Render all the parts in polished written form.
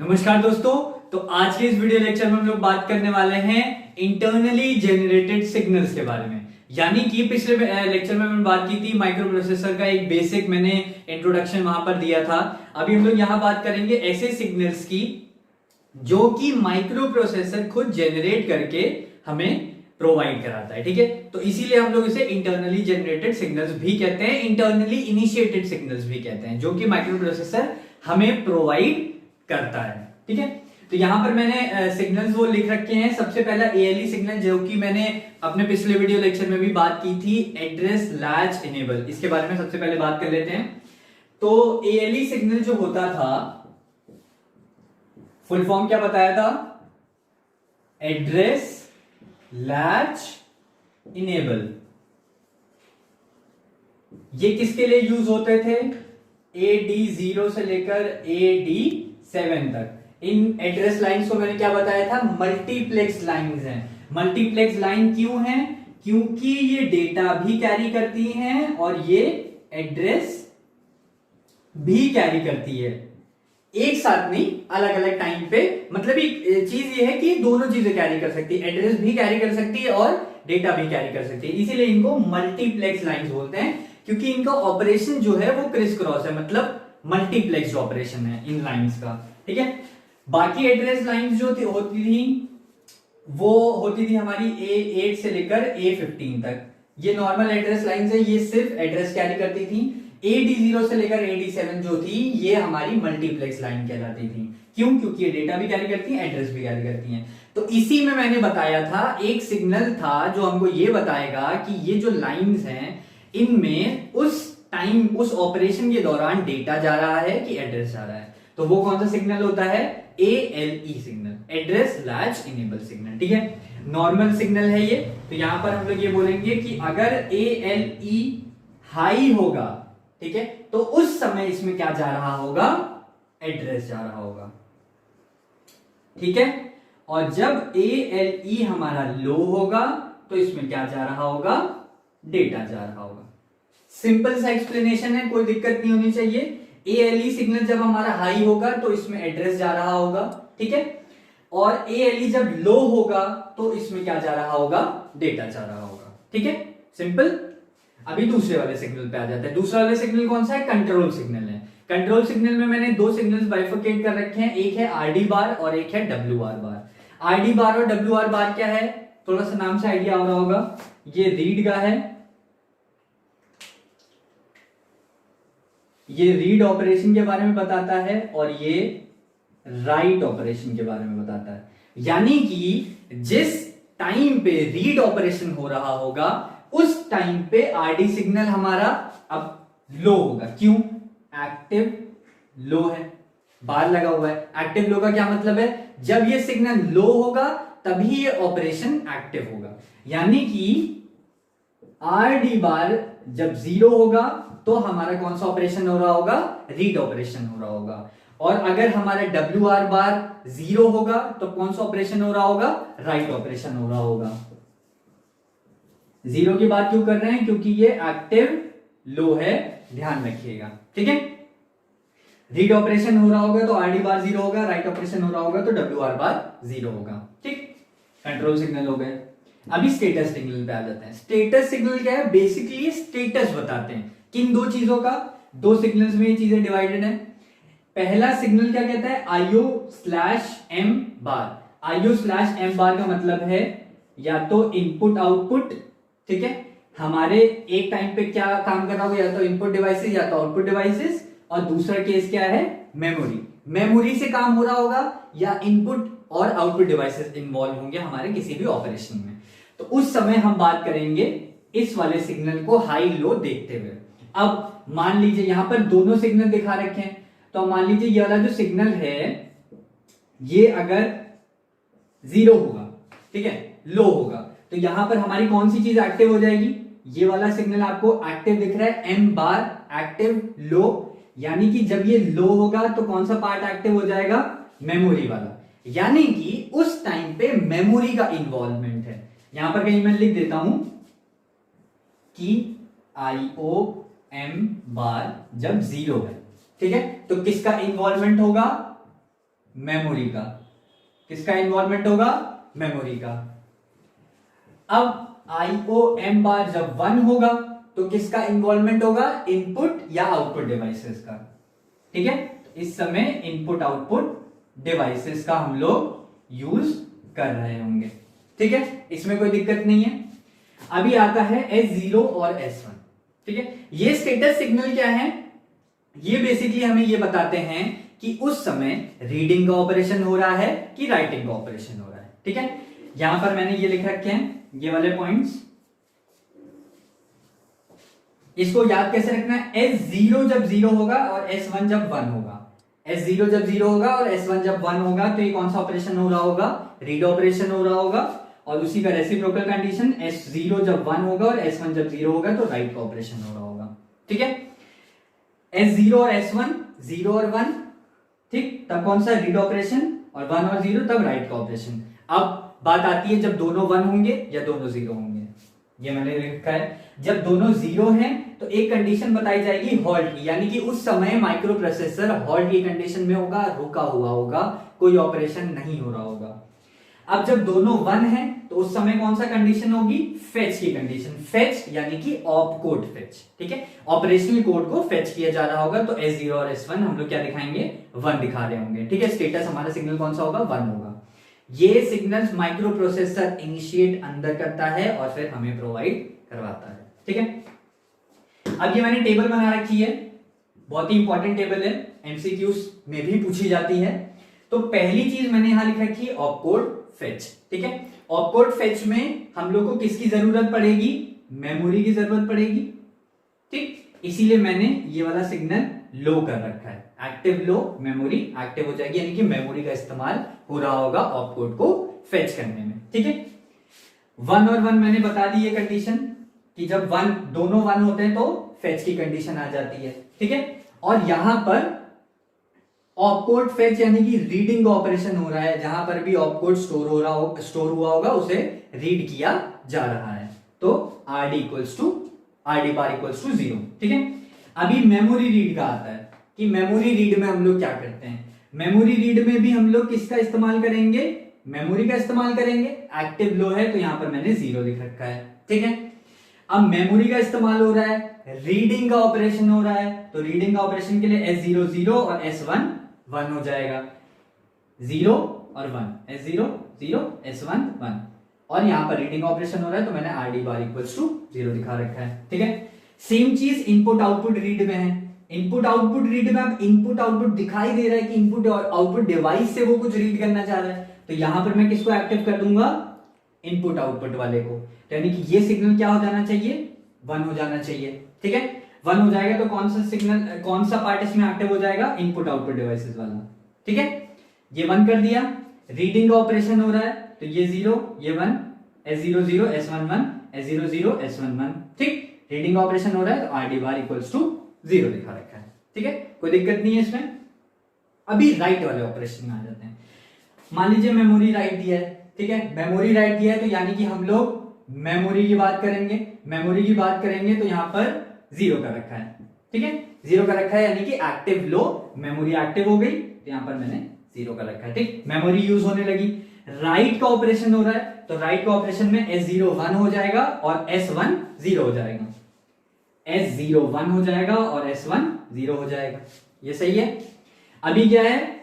नमस्कार दोस्तों। तो आज के इस वीडियो लेक्चर में हम लोग बात करने वाले हैं इंटरनली जनरेटेड सिग्नल्स के बारे में। यानी कि पिछले लेक्चर में मैंने बात की थी माइक्रो प्रोसेसर का एक बेसिक मैंने इंट्रोडक्शन वहां पर दिया था। अभी हम लोग यहां बात करेंगे ऐसे सिग्नल्स की जो कि माइक्रो प्रोसेसर खुद जनरेट करके हमें प्रोवाइड कराता है। ठीक है, तो इसीलिए हम लोग इसे इंटरनली जनरेटेड सिग्नल्स भी कहते हैं, इंटरनली इनिशिएटेड सिग्नल्स भी कहते हैं, जो कि माइक्रो प्रोसेसर हमें प्रोवाइड करता है। ठीक है, तो यहां पर मैंने सिग्नल्स वो लिख रखे हैं। सबसे पहला एएलई सिग्नल, जो कि मैंने अपने पिछले वीडियो लेक्चर में भी बात की थी, एड्रेस लैच इनेबल। इसके बारे में सबसे पहले बात कर लेते हैं। तो एएलई सिग्नल जो होता था, फुल फॉर्म क्या बताया था? Address latch enable. ये किसके लिए यूज होते थे? AD0 से लेकर AD7 तक। इन एड्रेस लाइंस को मैंने क्या बताया था? मल्टीप्लेक्स लाइंस हैं। मल्टीप्लेक्स लाइन क्यों है? क्योंकि ये डेटा भी कैरी करती हैं और ये एड्रेस भी कैरी करती है, एक साथ नहीं, अलग अलग टाइम पे। मतलब एक चीज ये है कि दोनों चीजें कैरी कर सकती है, एड्रेस भी कैरी कर सकती है और डेटा भी कैरी कर सकती है। इसीलिए इनको मल्टीप्लेक्स लाइंस बोलते हैं, क्योंकि इनका ऑपरेशन जो है वो क्रिस क्रॉस है, मतलब मल्टीप्लेक्स ऑपरेशन है इन लाइंस का। ठीक है, बाकी एड्रेस लाइंस जो होती थी वो होती थी हमारी A8 से लेकर A15 तक। ये नॉर्मल एड्रेस लाइंस है, ये सिर्फ एड्रेस कैरी करती थी। AD0 से लेकर AD7 जो थी ये हमारी मल्टीप्लेक्स लाइन कहलाती थी। क्यों? क्योंकि ये डेटा भी कैरी करती है, एड्रेस भी कैरी करती हैं। तो इसी में मैंने बताया था एक सिग्नल था जो हमको ये बताएगा कि ये जो लाइंस हैं इनमें उस टाइम, उस ऑपरेशन के दौरान डेटा जा रहा है कि एड्रेस जा रहा है। तो वो कौन सा सिग्नल होता है? ALE signal, address latch enable signal. ठीक है, नॉर्मल सिग्नल है ये। तो यहां पर हम लोग ये बोलेंगे कि अगर ALE हाई होगा, ठीक है, तो उस समय इसमें क्या जा रहा होगा? एड्रेस जा रहा होगा। ठीक है, और जब ALE हमारा लो होगा तो इसमें क्या जा रहा होगा? डेटा जा रहा होगा। सिंपल सा एक्सप्लेनेशन है, कोई दिक्कत नहीं होनी चाहिए। ALE सिग्नल जब हमारा हाई होगा तो इसमें एड्रेस जा रहा होगा। ठीक है, और ALE जब लो होगा तो इसमें क्या जा रहा होगा? डेटा जा रहा होगा। ठीक है, सिंपल। अभी दूसरे वाले सिग्नल पे आ जाते हैं। दूसरा वाले सिग्नल कौन सा है? कंट्रोल सिग्नल है। कंट्रोल सिग्नल में मैंने दो सिग्नल्स बाइफरकेट कर रखे हैं, एक है RD बार और एक है WR बार। RD बार और WR बार क्या है? थोड़ा सा नाम से आइडिया आ रहा होगा। ये रीड का है, ये रीड ऑपरेशन के बारे में बताता है और ये राइट ऑपरेशन के बारे में बताता है। यानी कि जिस टाइम पे रीड ऑपरेशन हो रहा होगा उस टाइम पे RD सिग्नल हमारा अब लो होगा। क्यों? एक्टिव लो है, बार लगा हुआ है। एक्टिव लो का क्या मतलब है? जब ये सिग्नल लो होगा तभी ये ऑपरेशन एक्टिव होगा। यानी कि RD बार जब 0 होगा तो हमारा कौन सा ऑपरेशन हो रहा होगा? रीड ऑपरेशन हो रहा होगा। और अगर हमारा WR बार 0 होगा तो कौन सा ऑपरेशन हो रहा होगा? राइट ऑपरेशन हो रहा होगा। 0 की बात क्यों कर रहे हैं? क्योंकि ये एक्टिव लो है, ध्यान रखिएगा। ठीक है, रीड ऑपरेशन हो रहा होगा तो RD बार 0 होगा, राइट ऑपरेशन हो रहा होगा तो WR बार 0 होगा। ठीक, कंट्रोल सिग्नल हो गए। अभी स्टेटस सिग्नल पे आ जाते हैं। स्टेटस सिग्नल क्या है? बेसिकली स्टेटस बताते हैं किन दो चीजों का। दो सिग्नल्स में ये चीजें डिवाइडेड है। पहला सिग्नल क्या कहता है? IO/M बार। IO/M बार का मतलब है या तो इनपुट आउटपुट, ठीक है, हमारे एक टाइम पे क्या काम कर रहा होगा, या तो इनपुट डिवाइसेस या तो आउटपुट डिवाइसेस, और दूसरा केस क्या है? मेमोरी। मेमोरी से काम हो रहा होगा या इनपुट और आउटपुट डिवाइसेस इन्वॉल्व होंगे हमारे किसी भी ऑपरेशन में। तो उस समय हम बात करेंगे इस वाले सिग्नल को हाई लो देखते हुए। अब मान लीजिए यहां पर दोनों सिग्नल दिखा रखे हैं, तो मान लीजिए ये वाला जो सिग्नल है ये अगर 0 होगा, ठीक है, लो होगा, तो यहां पर हमारी कौन सी चीज एक्टिव हो जाएगी? ये वाला सिग्नल आपको एक्टिव दिख रहा है, M बार एक्टिव लो। यानी कि जब ये लो होगा तो कौन सा पार्ट एक्टिव हो जाएगा? मेमोरी वाला। यानी कि उस टाइम पे मेमोरी का इन्वॉल्वमेंट है। यहां पर कहीं मैं लिख देता हूं कि IOM बार जब 0 है, ठीक है, तो किसका इन्वॉल्वमेंट होगा? मेमोरी का। किसका इन्वॉल्वमेंट होगा? मेमोरी का। अब IOM बार जब 1 होगा तो किसका इन्वॉल्वमेंट होगा? इनपुट या आउटपुट डिवाइसेस का। ठीक है, इस समय इनपुट आउटपुट डिवाइसेस का हम लोग यूज कर रहे होंगे। ठीक है, इसमें कोई दिक्कत नहीं है। अभी आता है S0 और S1। ठीक है, ये स्टेटस सिग्नल क्या है? ये बेसिकली हमें ये बताते हैं कि उस समय रीडिंग का ऑपरेशन हो रहा है कि राइटिंग का ऑपरेशन हो रहा है। ठीक है, यहां पर मैंने ये लिख रखे हैं, ये वाले पॉइंट्स। इसको याद कैसे रखना है? S0 जब 0 होगा और S1 जब 1 होगा। S0 जब 0 होगा और S1 जब 1 होगा तो ये कौन सा ऑपरेशन हो रहा होगा? रीड ऑपरेशन हो रहा होगा। और उसी का रेसिप्रोकल कंडीशन, S0 जब 1 होगा और S1 जब 0 होगा तो राइट का ऑपरेशन हो रहा होगा। ठीक है, S0 और S1 0 और 1, ठीक, तब कौन सा? रीड ऑपरेशन, और 1 और 0 तब राइट का ऑपरेशन। अब बात आती है जब दोनों 1 होंगे या दोनों 0 होंगे। ये मैंने लिखा है, जब दोनों 0 हैं तो एक कंडीशन बताई जाएगी हॉल्ट की, यानी कि उस समय माइक्रो प्रोसेसर हॉल्ट की कंडीशन में होगा, रुका हुआ होगा, कोई ऑपरेशन नहीं हो रहा होगा। अब जब दोनों 1 हैं तो उस समय कौन सा कंडीशन होगी? फेच की कंडीशन। फेच यानी कि ऑप कोड फेच। ठीक है, ऑपरेशनल कोड को फेच किया जा रहा होगा। तो S0 और S1 हम लोग क्या दिखाएंगे? 1 दिखा रहे होंगे। ठीक है, स्टेटस हमारा सिग्नल कौन सा होगा? 1 होगा। ये सिग्नल्स माइक्रो प्रोसेसर इनिशिएट अंदर करता है और फिर हमें प्रोवाइड करवाता है। ठीक है, अब ये मैंने टेबल बना रखी है, बहुत ही इंपॉर्टेंट टेबल है, एमसीक्यूज में भी पूछी जाती है। तो पहली चीज मैंने यहां लिख रखी है ऑपकोड फेच। ठीक है, ऑपकोड फेच में हम लोग को किसकी जरूरत पड़ेगी? मेमोरी की जरूरत पड़ेगी। ठीक, इसीलिए मैंने ये वाला सिग्नल लो कर रखा है। एक्टिव लो, मेमोरी एक्टिव हो जाएगी, यानी कि मेमोरी का इस्तेमाल हो रहा होगा ऑपकोड को फेच करने में। ठीक है, 1 और 1 मैंने बता दी ये कंडीशन कि जब दोनों 1 होते हैं तो फेच की कंडीशन आ जाती है। ठीक है, और यहां पर ऑपकोड फेच यानी कि रीडिंग ऑपरेशन हो रहा है। जहां पर भी ऑपकोड स्टोर हुआ होगा उसे रीड किया जा रहा है। तो RD बार इक्वल्स टू 0। ठीक है, अभी मेमोरी रीड का आता है कि मेमोरी रीड में हम लोग क्या करते हैं? मेमोरी रीड में भी हम लोग किसका इस्तेमाल करेंगे? मेमोरी का इस्तेमाल करेंगे। एक्टिव लो है तो यहां पर मैंने 0 लिख रखा है। ठीक है, अब मेमोरी का इस्तेमाल हो रहा है, रीडिंग का ऑपरेशन हो रहा है, तो रीडिंग का ऑपरेशन के लिए S0 0 और S1 1 हो जाएगा। 0 और 1, S0 0 S1 1, और यहां पर रीडिंग ऑपरेशन हो रहा है तो मैंने RD बार इक्वल्स टू 0 दिखा रखा है। ठीक है, सेम चीज इनपुट आउटपुट रीड में है। इनपुट आउटपुट रीड में अब इनपुट आउटपुट दिखाई दे रहा है कि इनपुट और आउटपुट डिवाइस से वो कुछ रीड करना चाह रहा है, तो यहां पर मैं किसको एक्टिव कर दूंगा? इनपुट आउटपुट वाले को। यानी कि ये सिग्नल क्या हो जाना चाहिए? 1 हो जाना चाहिए। ठीक है, 1 हो जाएगा तो कौन सा सिग्नल, कौन सा पार्ट इसमें एक्टिव हो जाएगा? इनपुट आउटपुट डिवाइसेस वाला। ठीक है, ये 1 कर दिया। रीडिंग का ऑपरेशन हो रहा है तो ये 0 ये 1, S0 0 S1 1, S0 0 S1 1। ठीक, रीडिंग ऑपरेशन हो रहा है तो RD बार इक्वल्स टू 0 दिखा रखा है। ठीक है, कोई दिक्कत नहीं है इसमें। अभी राइट वाले ऑपरेशन में आ जाते हैं। मान लीजिए मेमोरी राइट दिया है। ठीक है, मेमोरी राइट दिया है तो यानी कि हम लोग मेमोरी की बात करेंगे। मेमोरी की बात करेंगे तो यहां पर 0 का रखा है। ठीक है, 0 का रखा है यानी कि एक्टिव लो, मेमोरी एक्टिव हो गई तो यहां पर मैंने 0 का रखा है। ठीक, मेमोरी यूज होने लगी। राइट का ऑपरेशन हो रहा है तो राइट का ऑपरेशन में S0 1 हो जाएगा और S1 0 हो जाएगा। S0 1 हो जाएगा और S1 0 हो जाएगा। ये सही है। अभी क्या है?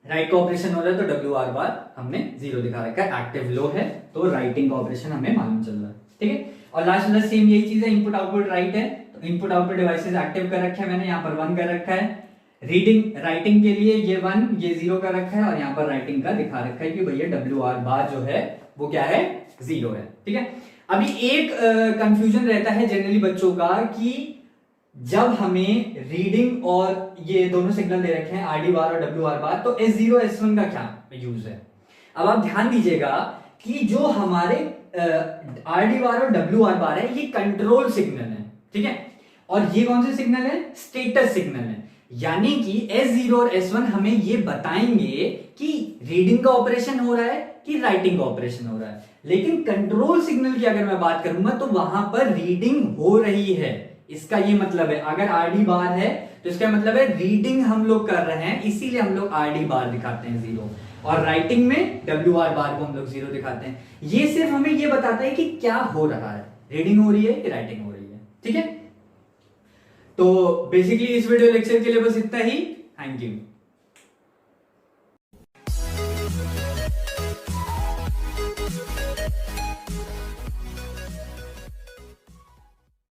राइट का ऑपरेशन हो रहा है तो WR बार हमने 0 दिखा रखा है। एक्टिव लो है तो राइटिंग का ऑपरेशन हमें मालूम चल रहा है। ठीक है, और लास्ट वाला सेम यही चीज है, इनपुट आउटपुट राइट है तो इनपुट आउटपुट डिवाइसेस एक्टिव कर रखे हैं मैंने, यहाँ पर 1 कर रखा है। रीडिंग राइटिंग के लिए ये 1 ये 0 का रखा है और यहाँ पर राइटिंग का दिखा रखा है कि भैया WR बार जो है वो क्या है? 0 है। ठीक है, अभी एक कंफ्यूजन रहता है जनरली बच्चों का कि जब हमें रीडिंग और ये दोनों सिग्नल दे रखे हैं RD बार और WR बार, तो S0 S1 का क्या यूज है? अब आप ध्यान दीजिएगा कि जो हमारे RD बार और WR बार है ये कंट्रोल सिग्नल है। ठीक है, और ये कौन से सिग्नल है? स्टेटस सिग्नल है। यानी कि S0 और S1 हमें ये बताएंगे कि रीडिंग का ऑपरेशन हो रहा है कि राइटिंग का ऑपरेशन हो रहा है। लेकिन कंट्रोल सिग्नल की अगर मैं बात करूंगा तो वहां पर रीडिंग हो रही है, इसका ये मतलब है, अगर RD बार है तो इसका मतलब है रीडिंग हम लोग कर रहे हैं, इसीलिए हम लोग RD बार दिखाते हैं 0, और राइटिंग में WR बार को हम लोग 0 दिखाते हैं। ये सिर्फ हमें ये बताता है कि क्या हो रहा है, रीडिंग हो रही है कि राइटिंग हो रही है। ठीक है, तो बेसिकली इस वीडियो लेक्चर के लिए बस इतना ही। Thank you.